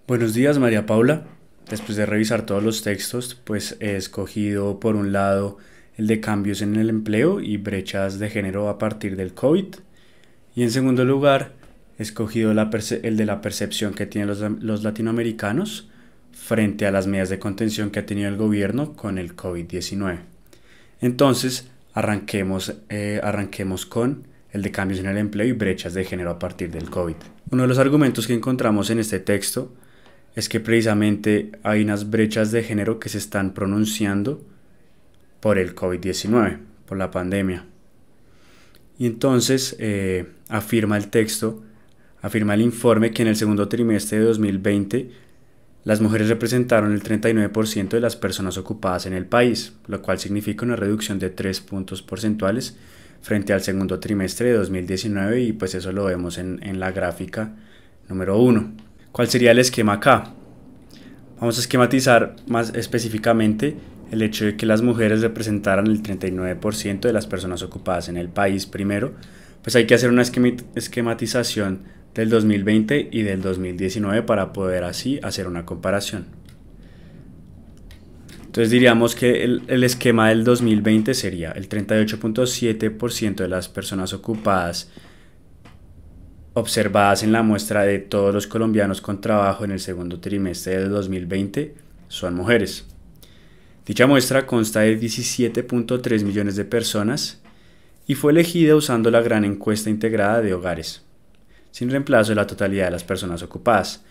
Buenos días, María Paula. Después de revisar todos los textos, pues he escogido por un lado el de cambios en el empleo y brechas de género a partir del COVID. Y en segundo lugar, he escogido el de la percepción que tienen los latinoamericanos frente a las medidas de contención que ha tenido el gobierno con el COVID-19. Entonces, arranquemos con el de cambios en el empleo y brechas de género a partir del COVID. Uno de los argumentos que encontramos en este texto es que precisamente hay unas brechas de género que se están pronunciando por el COVID-19, por la pandemia. Y entonces afirma el texto, afirma el informe que en el segundo trimestre de 2020 las mujeres representaron el 39% de las personas ocupadas en el país, lo cual significa una reducción de 3 puntos porcentuales frente al segundo trimestre de 2019 y pues eso lo vemos en la gráfica número 1. ¿Cuál sería el esquema acá? Vamos a esquematizar más específicamente el hecho de que las mujeres representaran el 39% de las personas ocupadas en el país primero, pues hay que hacer una esquematización del 2020 y del 2019 para poder así hacer una comparación. Entonces diríamos que el esquema del 2020 sería el 38.7% de las personas ocupadas observadas en la muestra de todos los colombianos con trabajo en el segundo trimestre de 2020 son mujeres. Dicha muestra consta de 17.3 millones de personas y fue elegida usando la gran encuesta integrada de hogares, sin reemplazo de la totalidad de las personas ocupadas.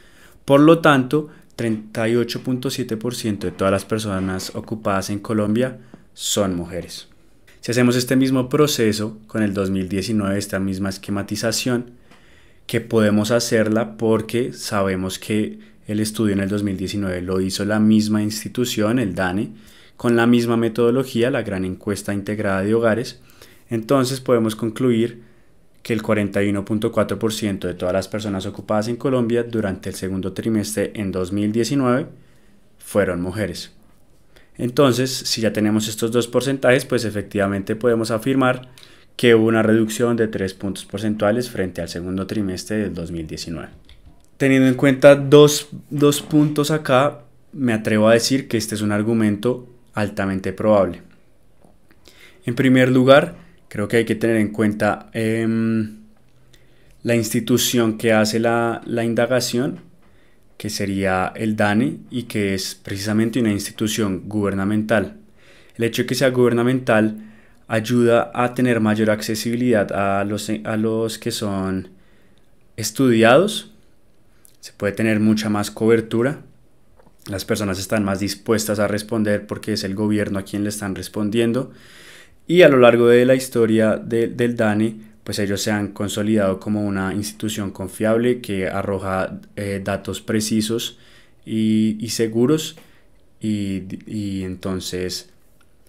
Por lo tanto, 38.7% de todas las personas ocupadas en Colombia son mujeres. Si hacemos este mismo proceso con el 2019, esta misma esquematización, que podemos hacerla porque sabemos que el estudio en el 2019 lo hizo la misma institución, el DANE, con la misma metodología, la gran encuesta integrada de hogares. Entonces podemos concluir que el 41.4% de todas las personas ocupadas en Colombia durante el segundo trimestre en 2019 fueron mujeres. Entonces, si ya tenemos estos dos porcentajes, pues efectivamente podemos afirmar que hubo una reducción de 3 puntos porcentuales frente al segundo trimestre del 2019. Teniendo en cuenta dos puntos acá, me atrevo a decir que este es un argumento altamente probable. En primer lugar, creo que hay que tener en cuenta la institución que hace la indagación, que sería el DANE, y que es precisamente una institución gubernamental. El hecho de que sea gubernamental ayuda a tener mayor accesibilidad a los que son estudiados. Se puede tener mucha más cobertura. Las personas están más dispuestas a responder porque es el gobierno a quien le están respondiendo. Y a lo largo de la historia del DANE, pues ellos se han consolidado como una institución confiable que arroja datos precisos y seguros. Y entonces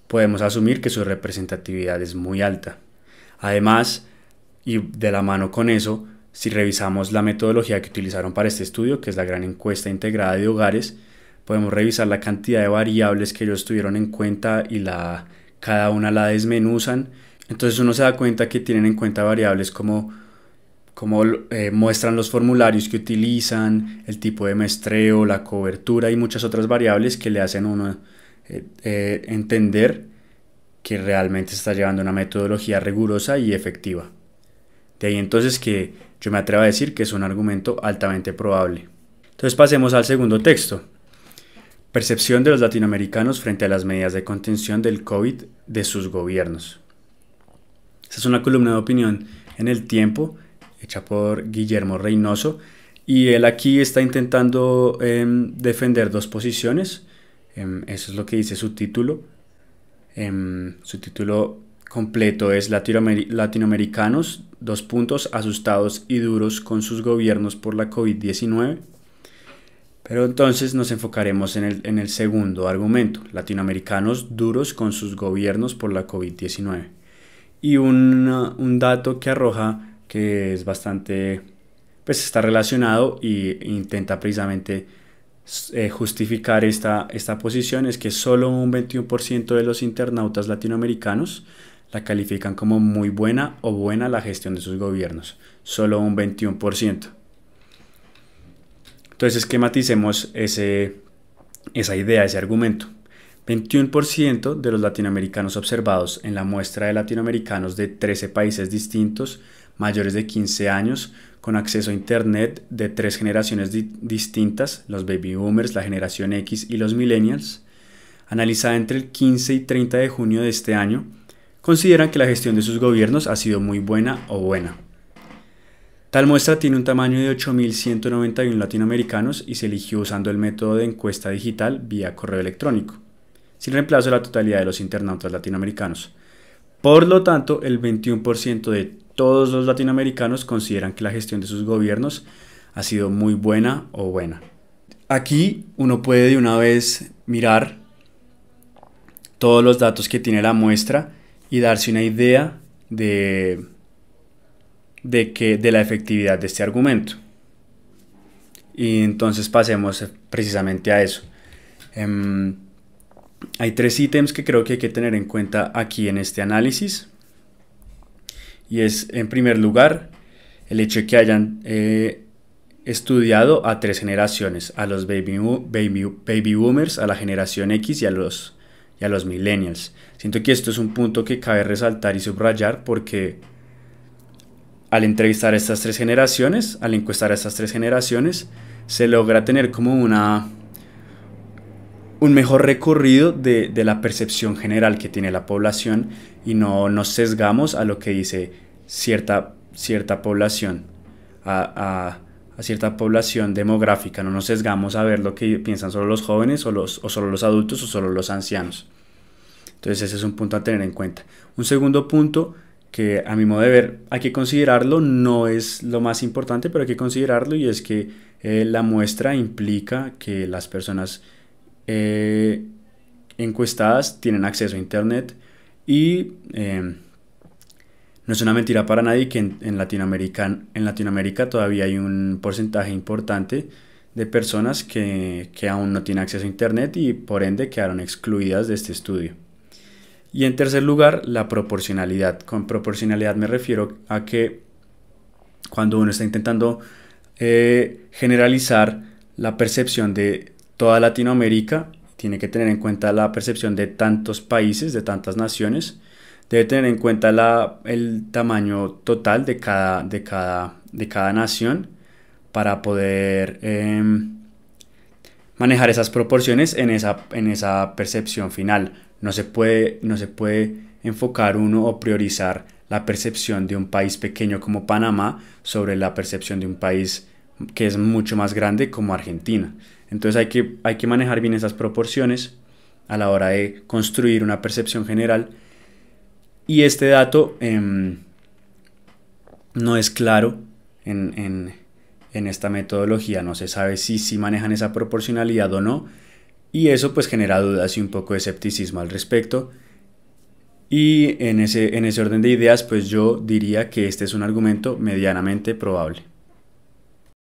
podemos asumir que su representatividad es muy alta. Además, y de la mano con eso, si revisamos la metodología que utilizaron para este estudio, que es la gran encuesta integrada de hogares, podemos revisar la cantidad de variables que ellos tuvieron en cuenta y cada una la desmenuzan. Entonces uno se da cuenta que tienen en cuenta variables como muestran los formularios que utilizan, el tipo de muestreo, la cobertura y muchas otras variables que le hacen a uno entender que realmente se está llevando una metodología rigurosa y efectiva. De ahí entonces que yo me atrevo a decir que es un argumento altamente probable. Entonces pasemos al segundo texto. Percepción de los latinoamericanos frente a las medidas de contención del COVID de sus gobiernos. Esta es una columna de opinión en El Tiempo, hecha por Guillermo Reynoso, y él aquí está intentando defender dos posiciones. Eso es lo que dice su título. Su título completo es Latinoamericanos, asustados y duros con sus gobiernos por la COVID-19. Pero entonces nos enfocaremos en el segundo argumento, latinoamericanos duros con sus gobiernos por la COVID-19. Y un dato que arroja que es bastante, pues está relacionado e intenta precisamente justificar esta posición, es que solo un 21% de los internautas latinoamericanos la califican como muy buena o buena la gestión de sus gobiernos. Solo un 21%. Entonces esquematicemos esa idea, ese argumento. 21% de los latinoamericanos observados en la muestra de latinoamericanos de 13 países distintos, mayores de 15 años, con acceso a Internet de 3 generaciones distintas, los baby boomers, la generación X y los millennials, analizada entre el 15 y 30 de junio de este año, consideran que la gestión de sus gobiernos ha sido muy buena o buena. Tal muestra tiene un tamaño de 8.191 latinoamericanos y se eligió usando el método de encuesta digital vía correo electrónico, sin reemplazo de la totalidad de los internautas latinoamericanos. Por lo tanto, el 21% de todos los latinoamericanos consideran que la gestión de sus gobiernos ha sido muy buena o buena. Aquí uno puede de una vez mirar todos los datos que tiene la muestra y darse una idea de la efectividad de este argumento. Y entonces pasemos precisamente a eso. Hay 3 ítems que creo que hay que tener en cuenta aquí en este análisis. Y es, en primer lugar, el hecho de que hayan estudiado a 3 generaciones, a los baby boomers, a la generación X y a los millennials. Siento que esto es un punto que cabe resaltar y subrayar porque al entrevistar a estas 3 generaciones, al encuestar a estas 3 generaciones, se logra tener como un mejor recorrido de la percepción general que tiene la población y no nos sesgamos a lo que dice cierta población, a cierta población demográfica, no nos sesgamos a ver lo que piensan solo los jóvenes o solo los adultos o solo los ancianos. Entonces ese es un punto a tener en cuenta. Un segundo punto que a mi modo de ver hay que considerarlo, no es lo más importante, pero hay que considerarlo, y es que la muestra implica que las personas encuestadas tienen acceso a Internet y no es una mentira para nadie que en Latinoamérica todavía hay un porcentaje importante de personas que aún no tienen acceso a Internet y por ende quedaron excluidas de este estudio. Y en tercer lugar, la proporcionalidad. Con proporcionalidad me refiero a que cuando uno está intentando generalizar la percepción de toda Latinoamérica, tiene que tener en cuenta la percepción de tantos países, de tantas naciones. Debe tener en cuenta el tamaño total de cada nación para poder manejar esas proporciones en esa percepción final. No se puede enfocar uno o priorizar la percepción de un país pequeño como Panamá sobre la percepción de un país que es mucho más grande como Argentina. Entonces hay que manejar bien esas proporciones a la hora de construir una percepción general. Y este dato no es claro en esta metodología, no se sabe si manejan esa proporcionalidad o no, y eso pues genera dudas y un poco de escepticismo al respecto. Y en ese orden de ideas pues yo diría que este es un argumento medianamente probable.